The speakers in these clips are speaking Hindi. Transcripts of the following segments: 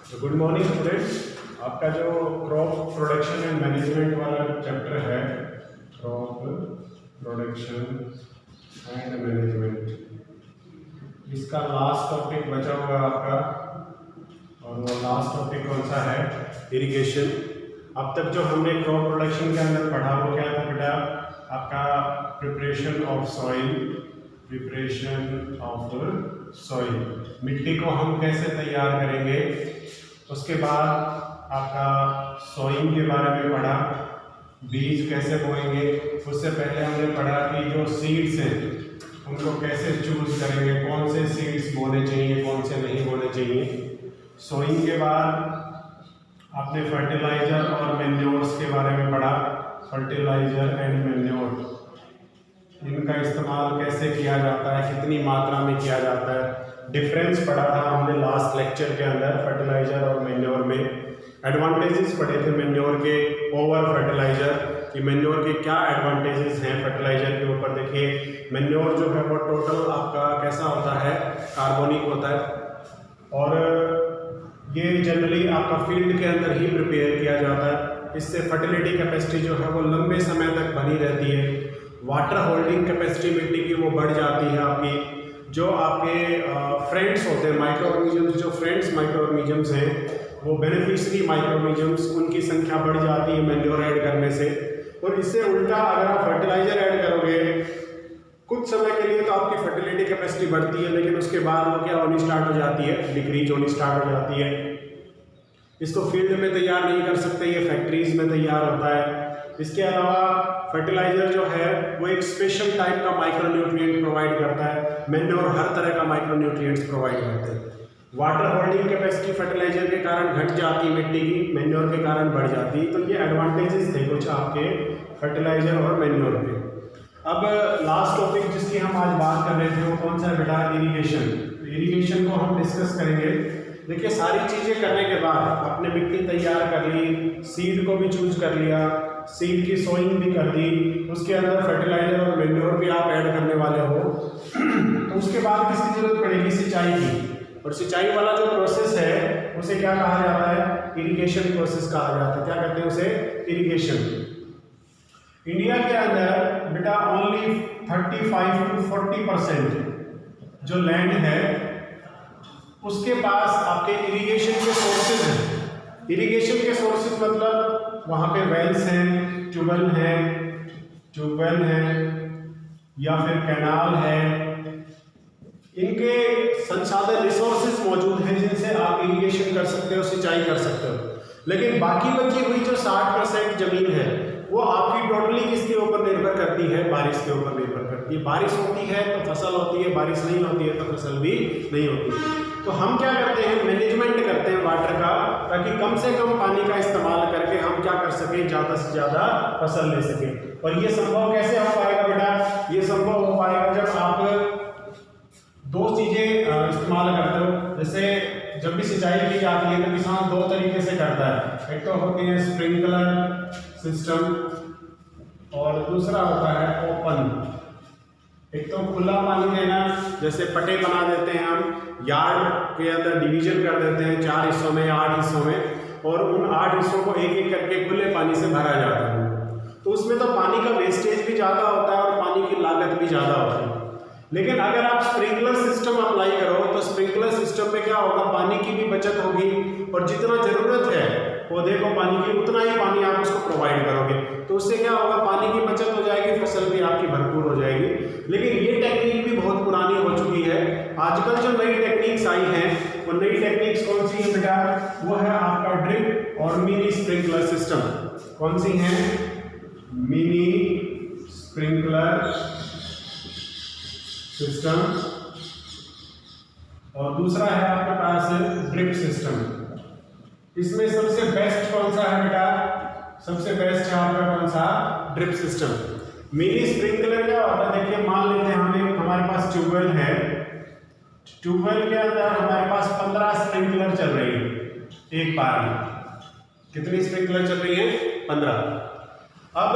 तो गुड मॉर्निंग स्टूडेंट्स, आपका जो क्रॉप प्रोडक्शन एंड मैनेजमेंट वाला चैप्टर है, क्रॉप प्रोडक्शन एंड मैनेजमेंट, इसका लास्ट टॉपिक बचा हुआ है आपका। और वो लास्ट टॉपिक कौन सा है? इरिगेशन। अब तक जो हमने क्रॉप प्रोडक्शन के अंदर पढ़ा वो क्या था बेटा? आपका preparation of soil, preparation of soil, मिट्टी को हम कैसे तैयार करेंगे। उसके बाद आपका सोइंग के बारे में पढ़ा, बीज कैसे बोएंगे। उससे पहले हमने पढ़ा कि जो सीड्स हैं उनको कैसे चूज करेंगे, कौन से सीड्स बोने चाहिए, कौन से नहीं बोने चाहिए। सोइंग के बाद आपने फर्टिलाइजर और मैन्योर्स के बारे में पढ़ा, फर्टिलाइजर एंड मैन्योर, इनका इस्तेमाल कैसे किया जाता है, कितनी मात्रा में किया जाता है। डिफरेंस पढ़ा था हमने लास्ट लेक्चर के अंदर फर्टिलाइजर और मैन्योर में। एडवांटेजेस पढ़े थे मैन्योर के ओवर फर्टिलाइजर, कि मैन्योर के क्या एडवांटेजेस हैं फर्टिलाइजर के ऊपर। देखिए मैन्योर जो है वो टोटल आपका कैसा होता है, कार्बोनिक होता है, और ये जनरली आपका फील्ड के अंदर ही प्रिपेयर किया जाता है। इससे फर्टिलिटी कैपेसिटी जो है वो लंबे समय तक बनी रहती है। वाटर होल्डिंग कैपेसिटी मिट्टी की वो बढ़ जाती है आपकी। जो आपके फ्रेंड्स होते हैं माइक्रो ऑर्गेनिजम्स, जो फ्रेंड्स माइक्रो ऑर्गेनिजम्स हैं, वो बेनिफिशियरी माइक्रो ऑर्गेनिजम्स, उनकी संख्या बढ़ जाती है मैन्योर ऐड करने से। और इससे उल्टा अगर आप फर्टिलाइजर ऐड करोगे कुछ समय के लिए तो आपकी फर्टिलिटी कैपेसिटी बढ़ती है, लेकिन उसके बाद वो क्या होनी स्टार्ट हो जाती है, डिक्रीज होनी स्टार्ट हो जाती है। इसको फील्ड में तैयार नहीं कर सकते, ये फैक्ट्रीज में तैयार होता है। इसके अलावा फर्टिलाइजर जो है वो एक स्पेशल टाइप का माइक्रोन्यूट्रिएंट प्रोवाइड करता है, मैन्योर हर तरह का माइक्रोन्यूट्रिएंट्स प्रोवाइड करते हैं। वाटर होल्डिंग कैपेसिटी फर्टिलाइजर के कारण घट जाती है मिट्टी की, मैन्योर के कारण बढ़ जाती है। तो ये एडवांटेजेस थे कुछ आपके फर्टिलाइजर और मैन्योर के। अब लास्ट टॉपिक जिसकी हम आज बात कर रहे थे वो कौन सा है बेटा? इरिगेशन। इरिगेशन को हम डिस्कस करेंगे। देखिए सारी चीज़ें करने के बाद आपने मिट्टी तैयार कर ली, सीड को भी चूज कर लिया, सीड की सोइंग भी कर दी, उसके अंदर फर्टिलाइजर और मैन्योर भी आप ऐड करने वाले हो, तो उसके बाद किसकी जरूरत पड़ेगी? सिंचाई की। और सिंचाई वाला जो प्रोसेस है उसे क्या कहा जाता है? इरिगेशन प्रोसेस कहा जाता है। क्या कहते हैं उसे? इरिगेशन। इंडिया के अंदर बेटा ओनली 35 to 40% जो लैंड है उसके पास आपके इरिगेशन के सोर्सेज हैं। इरिगेशन के सोर्सेज मतलब वहाँ पे वेल्स हैं, ट्यूबवेल हैं या फिर कैनाल है, इनके संसाधन रिसोर्सेज मौजूद हैं जिनसे आप इरिगेशन कर सकते हो, सिंचाई कर सकते हो। लेकिन बाकी बची हुई जो 60% जमीन है वो आपकी टोटली किसके ऊपर निर्भर करती है? बारिश के ऊपर निर्भर करती है। बारिश होती है तो फसल होती है, बारिश नहीं होती है तो फसल भी नहीं होती। तो हम क्या करते हैं? मैनेजमेंट करते हैं वाटर का, ताकि कम से कम पानी का इस्तेमाल करके हम क्या कर सकें? ज़्यादा से ज़्यादा फसल ले सकें। और ये संभव कैसे हो पाएगा बेटा? ये संभव हो पाएगा जब आप दो चीज़ें इस्तेमाल करते हो। जैसे जब भी सिंचाई की जाती है तो किसान दो तरीके से करता है, एक तो होती है स्प्रिंकलर सिस्टम और दूसरा होता है ओपन। एक तो खुला पानी देना, जैसे पटे बना देते हैं हम, यार्ड के अंदर डिवीजन कर देते हैं 4 हिस्सों में, 8 हिस्सों में, और उन 8 हिस्सों को एक एक करके खुले पानी से भरा जाता है। तो उसमें तो पानी का वेस्टेज भी ज़्यादा होता है और पानी की लागत भी ज़्यादा होती है। लेकिन अगर आप स्प्रिंकलर सिस्टम अप्लाई करो तो स्प्रिंकलर सिस्टम में क्या होगा? पानी की भी बचत होगी और जितना ज़रूरत है पौधे को पानी की, उतना ही पानी आप उसको प्रोवाइड करोगे। तो उससे क्या होगा? पानी की बचत हो जाएगी, फसल भी आपकी भरपूर हो जाएगी। लेकिन ये टेक्निक भी बहुत पुरानी हो चुकी है। आजकल जो नई टेक्निक्स आई हैं वो नई टेक्निक्स कौन सी है बेटा? वो है आपका ड्रिप और मिनी स्प्रिंकलर सिस्टम। कौन सी है? मिनी स्प्रिंकलर सिस्टम, और दूसरा है आपके पास ड्रिप सिस्टम। इसमें सबसे बेस्ट कौन सा है बेटा? सबसे बेस्ट है आपका कौन सा? Drip system. मिनी स्प्रिंकलर क्या होता है? देखिए मान लेते हैं हमारे पास ट्यूबवेल है, ट्यूबवेल के अंदर हमारे पास 15 स्प्रिंकलर चल रही है एक बार में। कितनी स्प्रिंकलर चल रही है? 15। अब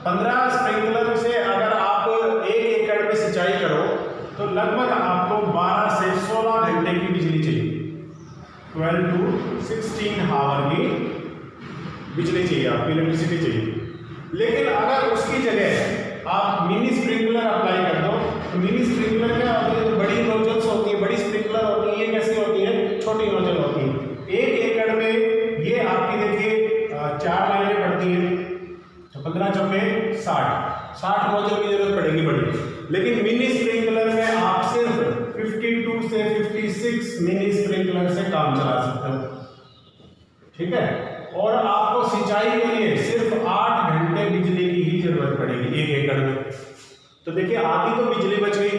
15 स्प्रिंकलर से अगर आप 1 एकड़ में सिंचाई करो तो लगभग आपको 12 से 16 घंटे की बिजली चाहिए। 12 to 16 आवर की बिजली चाहिए, आपकी इलेक्ट्रिसिटी चाहिए। लेकिन अगर उसकी जगह आप मिनी स्प्रिंकलर अप्लाई कर दो, तो मिनी स्प्रिंकलर क्या होती है, तो बड़ी नोजल्स होती है, बड़ी स्प्रिंकलर होती है, ये कैसी होती है, छोटी नोजल होती है। 1 एकड़ में ये आपकी देखिए 4 लाइनें पड़ती हैं, तो 15 चौके 60 नोजल की जरूरत पड़ेगी बड़ी। लेकिन मिनी स्प्रिंकलर में आप सिर्फ 52 से 56 मिनी स्प्रिंकलर से काम चला सकते हो, ठीक है। और आपको सिंचाई के लिए सिर्फ 8 घंटे बिजली की ही जरूरत पड़ेगी 1 एकड़ में। तो देखिए आधी तो बिजली बच गई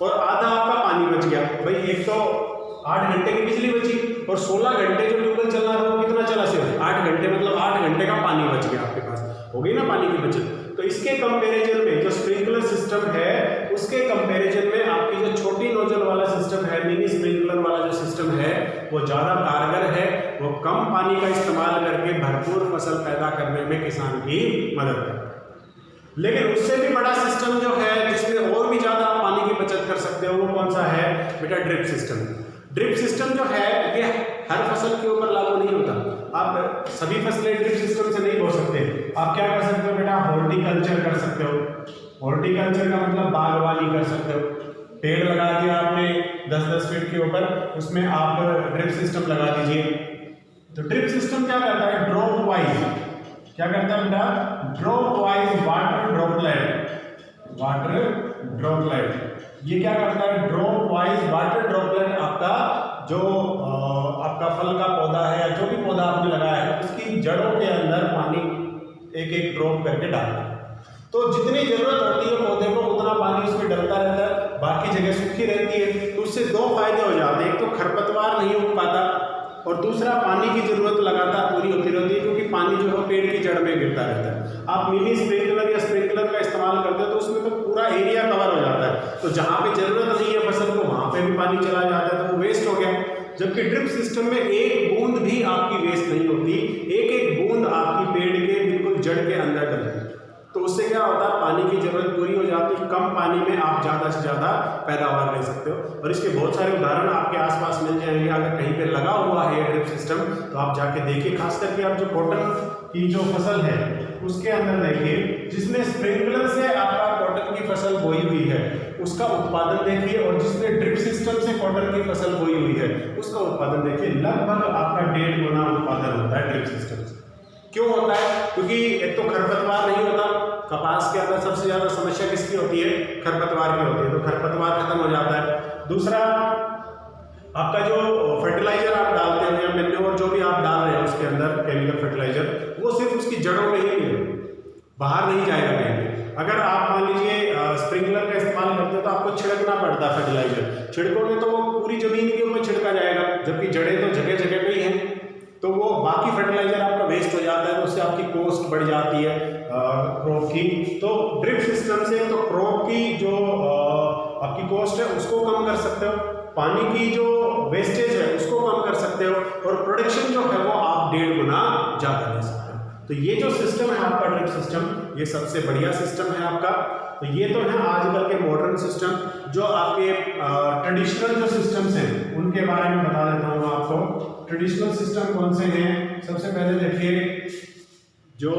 और आधा आपका पानी बच गया। भाई एक तो 8 घंटे की बिजली बची और 16 घंटे जो ट्यूबवेल चल रहा था वो कितना चला, सिर्फ 8 घंटे, मतलब 8 घंटे का पानी बच गया आपके पास, हो गई ना पानी की बचत। तो इसके कंपैरिजन में जो स्प्रिंकलर सिस्टम है उसके कंपैरिजन में आपकी जो छोटी नोजल वाला सिस्टम है, मिनी स्प्रिंकलर वाला जो सिस्टम है वो ज़्यादा कारगर है। वो कम पानी का इस्तेमाल करके भरपूर फसल पैदा करने में किसान की मदद करता है। लेकिन उससे भी बड़ा सिस्टम जो है जिसमें और भी ज़्यादा पानी की बचत कर सकते हो, वो कौन सा है बेटा, ड्रिप सिस्टम। ड्रिप सिस्टम जो है ये हर फसल के ऊपर लागू नहीं होता। आप सभी फसलें ड्रिप सिस्टम से नहीं बो सकते। आप क्या कर सकते हो बेटा, हॉर्टिकल्चर कर सकते हो। हॉर्टिकल्चर का मतलब बागवानी कर सकते हो। पेड़ लगा दिया आपने 10-10 फीट के ऊपर, उसमें आप ड्रिप सिस्टम लगा दीजिए। तो ड्रिप सिस्टम क्या करता है, ड्रॉप वाइज क्या करता है बेटा, ड्रॉप वाइज वाटर ड्रॉपलेट। ये क्या करता है, ड्रॉप वाइज वाटर ड्रॉपलेट आपका जो आपका फल का पौधा है या जो भी पौधा आपने लगाया है उसकी जड़ों के अंदर पानी एक एक ड्रॉप करके डालता है। तो जितनी जरूरत होती है पौधे को उतना पानी उसमें डलता रहता है, बाकी जगह सूखी रहती है। तो उससे 2 फायदे हो जाते हैं, एक तो खरपतवार नहीं उग पाता और दूसरा पानी की जरूरत लगातार पूरी होती रहती है, क्योंकि पानी जो है पेड़ की जड़ में गिरता रहता है। आप मिनी स्प्रिंकलर या स्प्रिंकलर का इस्तेमाल करते हो तो उसमें तो पूरा एरिया कवर हो जाता है, तो जहाँ पे जरूरत नहीं है फसल को वहाँ पे भी पानी चला जाता है, तो वो वेस्ट हो गया। जबकि ड्रिप सिस्टम में एक बूंद भी आपकी वेस्ट नहीं होती, एक एक बूंद आपकी पेड़ के बिल्कुल जड़ के अंदर डलती है। तो उससे क्या होता है, पानी की जरूरत पूरी हो जाती है, कम पानी में आप ज़्यादा से ज़्यादा पैदावार ले सकते हो। और इसके बहुत सारे उदाहरण आपके आसपास मिल जाएंगे। अगर कहीं पे लगा हुआ है ड्रिप सिस्टम तो आप जाके देखिए, खास करके आप जो कॉटन की जो फसल है उसके अंदर देखिए, जिसमें स्प्रिंकलर से आपका कॉटन की फसल बोई हुई है उसका उत्पादन देखिए, और जिसमें ड्रिप सिस्टम से कॉटन की फसल बोई हुई है उसका उत्पादन देखिए, लगभग आपका 1.5 गुना उत्पादन होता है ड्रिप सिस्टम से। क्यों होता है, क्योंकि एक तो खरपतवार नहीं होता। कपास के अंदर सबसे ज्यादा समस्या किसकी होती है, खरपतवार की होती है, तो खरपतवार खत्म हो जाता है। दूसरा, आपका जो फर्टिलाइजर आप डालते हैं या मैन्योर जो भी आप डाल रहे हैं उसके अंदर केमिकल फर्टिलाइजर, वो सिर्फ उसकी जड़ों में ही मिले, बाहर नहीं जाएगा कहीं। अगर आप मान लीजिए स्प्रिंकलर का इस्तेमाल करते हो तो आपको छिड़कना पड़ता है फर्टिलाइजर, छिड़कोगे तो वो पूरी जमीन के ऊपर छिड़का जाएगा, जबकि जड़ें तो जगह जगह पे ही हैं, तो वो बाकी फर्टिलाइजर आपका वेस्ट हो जाता है, तो उससे आपकी कॉस्ट बढ़ जाती है क्रॉप की। तो ड्रिप सिस्टम से तो क्रॉप की जो आपकी कॉस्ट है उसको कम कर सकते हो, पानी की जो वेस्टेज है उसको कम कर सकते हो, और प्रोडक्शन जो है वो आप 1.5 गुना ज़्यादा ले सकते हो। तो ये जो सिस्टम है आपका ड्रिप सिस्टम, ये सबसे बढ़िया सिस्टम है आपका। तो ये तो है आजकल के मॉडर्न सिस्टम। जो आपके ट्रेडिशनल जो सिस्टम्स हैं उनके बारे में बता देता हूँ आपको। ट्रेडिशनल सिस्टम कौन से हैं, सबसे पहले देखिए, जो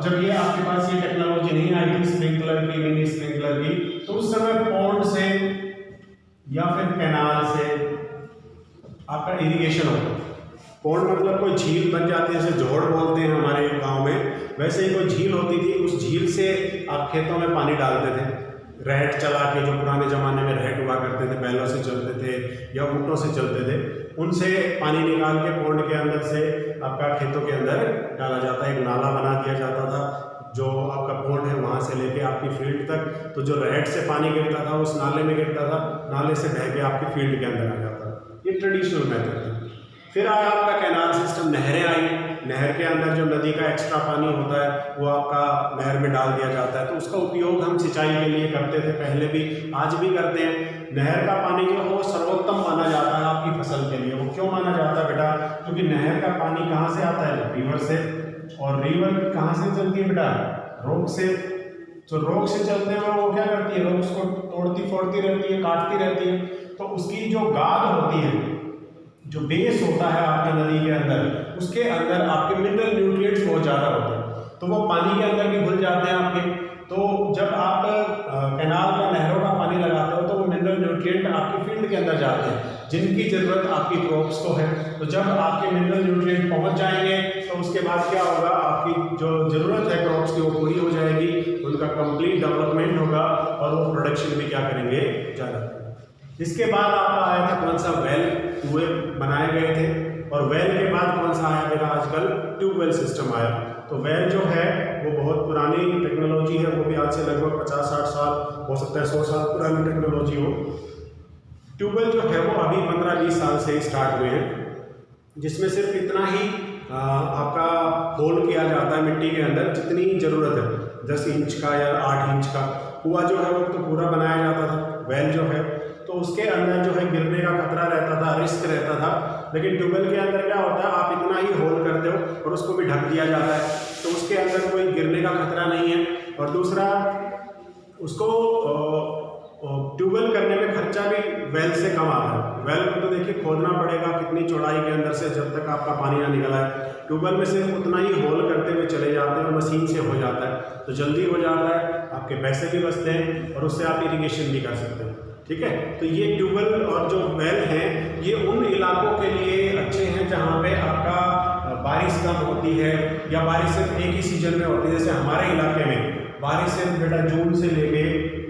जब ये आपके पास ये टेक्नोलॉजी नहीं आई थी स्प्रिंकलर की, मिनी स्प्रिंकलर की, तो उस समय पॉन्ड से या फिर कैनाल से आपका इरिगेशन होता है। पॉन्ड मतलब कोई झील बन जाती है, जैसे जोड़ बोलते हैं हमारे गांव में, वैसे ही कोई झील होती थी, उस झील से आप खेतों में पानी डालते थे, रहट चला के, जो पुराने ज़माने में रहट हुआ करते थे, बैलों से चलते थे या ऊँटों से चलते थे, उनसे पानी निकाल के पॉन्ड के अंदर से आपका खेतों के अंदर डाला जाता है। एक नाला बना दिया जाता था, जो आपका पॉन्ड है वहाँ से लेके आपकी फील्ड तक, तो जो रहट से पानी गिरता था उस नाले में गिरता था, नाले से बह के आपकी फील्ड के अंदर आ जाता था। ये ट्रेडिशनल मेथड था। फिर आया आपका कैनाल सिस्टम, नहरें आई, नहर के अंदर जो नदी का एक्स्ट्रा पानी होता है वो आपका नहर में डाल दिया जाता है, तो उसका उपयोग हम सिंचाई के लिए करते थे, पहले भी आज भी करते हैं। नहर का पानी जो है वो सर्वोत्तम माना जाता है आपकी फसल के लिए। वो क्यों माना जाता है बेटा, क्योंकि नहर का पानी कहाँ से आता है, रिवर से, और रिवर कहाँ से चलती है बेटा, रोक से। तो रोक से चलते हैं वो क्या करती है, रोक को तोड़ती फोड़ती रहती है, काटती रहती है, तो उसकी जो गाद होती है जो बेस होता है आपके नदी के अंदर, उसके अंदर आपके मिनरल न्यूट्रिएंट्स बहुत ज़्यादा होते हैं, तो वो पानी के अंदर भी घुल जाते हैं आपके। तो जब आप कैनाल या नहरों का पानी लगाते हो तो वो मिनरल न्यूट्रिएंट आपकी फील्ड के अंदर जाते हैं जिनकी ज़रूरत आपकी क्रॉप्स को है। तो जब आपके मिनरल न्यूट्रिएंट पहुंच जाएंगे तो उसके बाद क्या होगा, आपकी जो ज़रूरत है क्रॉप्स की वो पूरी हो जाएगी, उनका कंप्लीट डेवलपमेंट होगा और वो प्रोडक्शन भी क्या करेंगे, ज़्यादा। इसके बाद आपका आया था कौन सा, वेल, कुएं बनाए गए थे, और वेल के बाद कौन सा आया मेरा आजकल, ट्यूबवेल सिस्टम आया। तो वेल जो है वो बहुत पुरानी टेक्नोलॉजी है, वो भी आज से लगभग 50-60 साल, हो सकता है 100 साल पुरानी टेक्नोलॉजी हो। ट्यूबवेल जो है वो अभी 15-20 साल से ही स्टार्ट हुए हैं, जिसमें सिर्फ इतना ही आपका होल किया जाता है मिट्टी के अंदर जितनी ज़रूरत है, 10 इंच का या 8 इंच का। कुआं जो है वो तो पूरा बनाया जाता था, वेल जो है तो उसके अंदर जो है गिरने का खतरा रहता था, रिस्क रहता था। लेकिन ट्यूबवेल के अंदर क्या होता है, आप इतना ही होल करते हो और उसको भी ढक दिया जाता है, तो उसके अंदर कोई गिरने का खतरा नहीं है। और दूसरा, उसको ट्यूबवेल करने में खर्चा भी वेल से कम आता है। वेल को तो देखिए खोदना पड़ेगा कितनी चौड़ाई के अंदर से जब तक आपका पानी ना निकल आए। ट्यूबवेल में सिर्फ उतना ही होल करते हुए चले जाते हैं और मशीन से हो जाता है, तो जल्दी हो जाता है, आपके पैसे भी बचते हैं और उससे आप इरिगेशन भी कर सकते हैं। ठीक है, तो ये ट्यूबवेल और जो वेल हैं ये उन इलाकों के लिए अच्छे हैं जहाँ पे आपका बारिश कम होती है या बारिश सिर्फ एक ही सीजन में होती है। जैसे हमारे इलाके में बारिश सिर्फ बेटा जून से लेके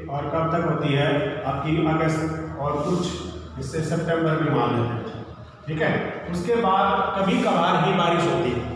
और कब तक होती है आपकी, अगस्त और कुछ इससे सितंबर में मान लेते हैं। ठीक है, उसके बाद कभी कभार ही बारिश होती है।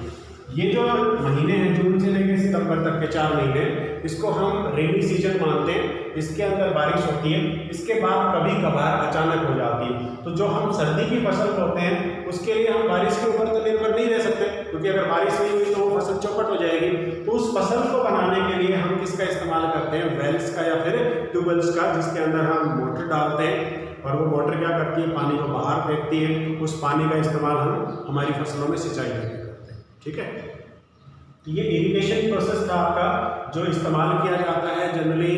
ये जो महीने हैं जून से लेकर सितंबर तक के 4 महीने, इसको हम रेनी सीजन मानते हैं, इसके अंदर बारिश होती है। इसके बाद कभी कभार अचानक हो जाती है। तो जो हम सर्दी की फसल बोते हैं उसके लिए हम बारिश के ऊपर तो निर्भर नहीं रह सकते, क्योंकि अगर बारिश नहीं हुई तो वो फसल चौपट हो जाएगी। तो उस फसल को बनाने के लिए हम किसका इस्तेमाल करते हैं, वेल्स का या फिर ट्यूबवेल्स का, जिसके अंदर हम मोटर डालते हैं और वो मोटर क्या करती है, पानी को बाहर फेंकती है। उस पानी का इस्तेमाल हम हमारी फसलों में सिंचाई करते हैं। ठीक है, ये इरिगेशन प्रोसेस का आपका जो इस्तेमाल किया जाता है जनरली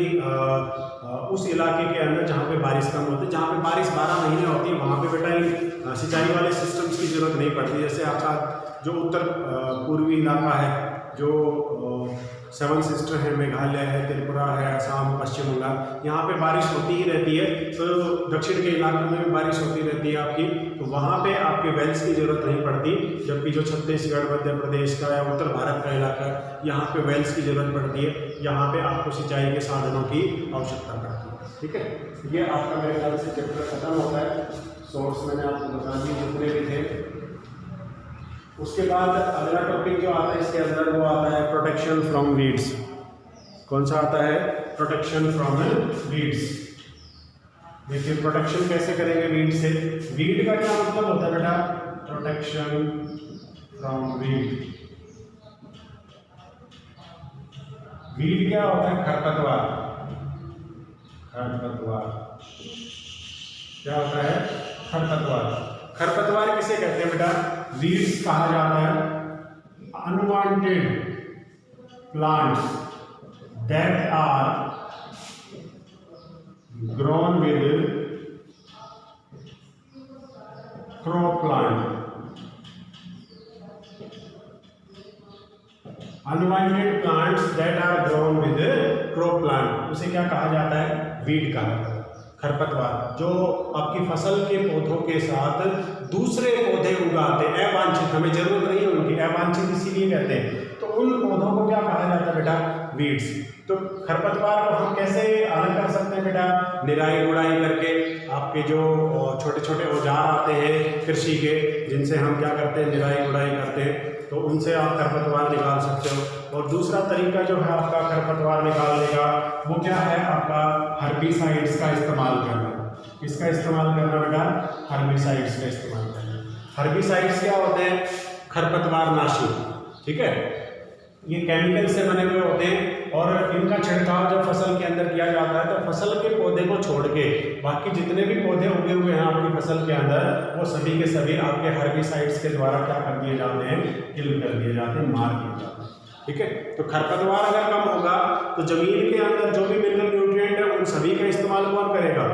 उस इलाके के अंदर जहाँ पे बारिश कम होती है। जहाँ पे बारिश 12 महीने होती है वहाँ पे बेटा सिंचाई वाले सिस्टम्स की ज़रूरत नहीं पड़ती। जैसे आपका जो उत्तर पूर्वी इलाका है, जो 7 सिस्टर है, मेघालय है, त्रिपुरा है, असम, पश्चिम बंगाल, यहाँ पे बारिश होती ही रहती है। तो दक्षिण के इलाकों में भी बारिश होती रहती है आपकी, तो वहाँ पे आपके वेल्स की ज़रूरत नहीं पड़ती। जबकि जो छत्तीसगढ़, मध्य प्रदेश का या उत्तर भारत का इलाका, यहाँ पे वेल्स की ज़रूरत पड़ती है, यहाँ पे आपको सिंचाई के साधनों की आवश्यकता पड़ती है। ठीक है, ये आपका मेरे ख्याल से चैप्टर खत्म होता है। सोर्स मैंने आपको बता दिए जितने भी थे। उसके बाद अगला टॉपिक जो आता है इसके अंदर वो आता है प्रोटेक्शन फ्रॉम वीड्स। कौन सा आता है, प्रोटेक्शन फ्रॉम वीड्स। देखिए प्रोटेक्शन कैसे करेंगे वीड से। वीड का क्या मतलब होता है बेटा, प्रोटेक्शन फ्रॉम वीड। वीड क्या होता है, खरपतवार। खरपतवार क्या होता है, खरपतवार। खरपतवार किसे कहते हैं बेटा, वीड्स कहा जाता है unwanted plants that are grown with crop plant. Unwanted plants that are grown with crop plant, उसे क्या कहा जाता है, वीड कहा जाता है। खरपतवार जो आपकी फसल के पौधों के साथ दूसरे पौधे उगाते हैं, अवांछित, हमें जरूरत नहीं है उनकी, अवांछित इसीलिए कहते हैं। तो उन पौधों को क्या कहा जाता है बेटा, वीड्स। तो खरपतवार को हम कैसे अलग कर सकते हैं बेटा, निराई गुड़ाई करके। आपके जो छोटे छोटे औजार आते हैं कृषि के, जिनसे हम क्या करते हैं, निराई गुड़ाई करते हैं, तो उनसे आप खरपतवार निकाल सकते हो। और दूसरा तरीका जो है आपका खरपतवार निकालने का, वो क्या है आपका, हर्बिसाइड्स का इस्तेमाल करना। किसका इस्तेमाल करना बेटा, हर्बिसाइड्स का इस्तेमाल करना। हर्बिसाइड्स क्या होते हैं, खरपतवार नाशी। ठीक है, ये केमिकल से बने हुए होते हैं और इनका छिड़काव जब फसल के अंदर किया जाता है तो फसल के पौधे को छोड़ के बाकी जितने भी पौधे उगे हुए हैं आपकी फसल के अंदर, वो सभी के सभी आपके हर्बिसाइड्स के द्वारा क्या कर दिए जाते हैं, किल कर दिए जाते हैं, मार दिए जाते हैं। ठीक है, तो खरपतवार अगर कम होगा तो जमीन के अंदर जो भी मिनरल न्यूट्रिएंट है उन सभी का इस्तेमाल कौन करेगा,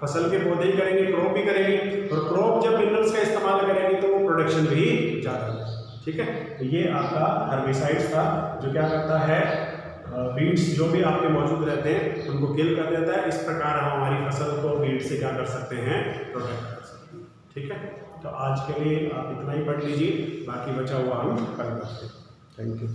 फसल के पौधे ही करेंगे, क्रॉप भी करेंगे। और क्रॉप जब मिनरल्स का इस्तेमाल करेंगे प्रोडक्शन भी ज़्यादा हो। ठीक है, तो ये आपका हर्बिसाइड्स था जो क्या करता है, वीड्स जो भी आपके मौजूद रहते हैं उनको किल कर देता है। इस प्रकार हम हमारी फसल को वीड से क्या कर सकते हैं, प्रोटेक्ट कर सकते हैं। ठीक है, तो आज के लिए आप इतना ही पढ़ लीजिए, बाकी बचा हुआ हम कल करते हैं। Thank you.